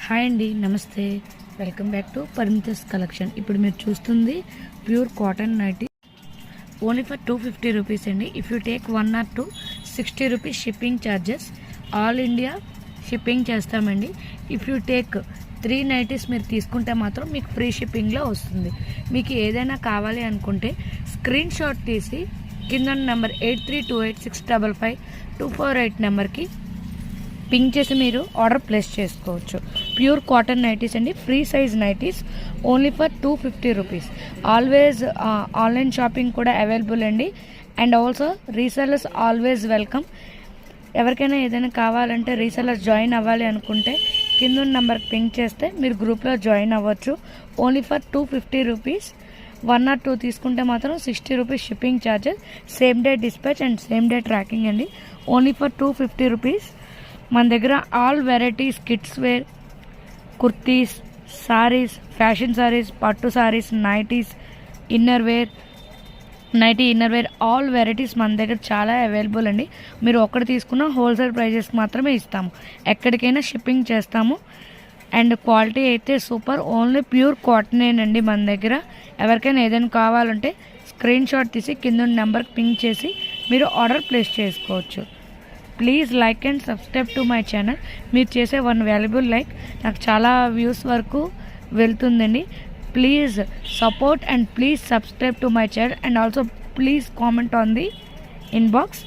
Hi అండి, నమస్తే. Welcome back to Parimitha's collection. ఇప్పుడు మీరు చూస్తుంది pure cotton nighty, only for 250 rupees అండి. If you take 1 or 2, 60 rupees shipping charges. All India shipping చేస్తామండి. ఇఫ్ యూ టేక్ 3 నైటీస్ మీరు తీసుకుంటే మాత్రం మీకు ఫ్రీ షిప్పింగ్లో వస్తుంది. మీకు ఏదైనా కావాలి అనుకుంటే స్క్రీన్ షాట్ తీసి కింద నెంబర్ 8328655248 నెంబర్కి పింక్ చేసి మీరు ఆర్డర్ ప్లేస్ చేసుకోవచ్చు. ప్యూర్ కాటన్ నైటీస్ అండి, free size nighties, only for 250 rupees. Always online shopping కూడా అవైలబుల్ అండి. And also resellers always welcome. ఎవరికైనా ఏదైనా కావాలంటే రీసెల్లర్స్ జాయిన్ అవ్వాలి అనుకుంటే కింద నెంబర్కి పింక్ చేస్తే మీరు గ్రూప్లో జాయిన్ అవ్వచ్చు. Only for 250 rupees. 1 or 2 తీసుకుంటే మాత్రం 60 rupees shipping charges, same day dispatch and same day tracking అండి. Only for 250 rupees. మన దగ్గర all varieties, kids wear, kurtis, saris, fashion saris, పట్టు saris, nighties, inner wear, all varieties మన దగ్గర చాలా అవైలబుల్ అండి. మీరు ఒక్కటి తీసుకున్న హోల్సేల్ ప్రైజెస్ మాత్రమే ఇస్తాము. ఎక్కడికైనా షిప్పింగ్ చేస్తాము. అండ్ క్వాలిటీ అయితే సూపర్. ఓన్లీ ప్యూర్ కాటనేనండి మన దగ్గర. ఎవరికైనా ఏదైనా కావాలంటే స్క్రీన్ షాట్ తీసి కింద నెంబర్కి పింక్ చేసి మీరు ఆర్డర్ ప్లేస్ చేసుకోవచ్చు. Please like and subscribe to my channel. మీరు చేసే 1 వాల్యుబుల్ లైక్ నాకు చాలా వ్యూస్ వరకు వెళ్తుందండి. Please support and please subscribe to my channel. And also please comment on the inbox.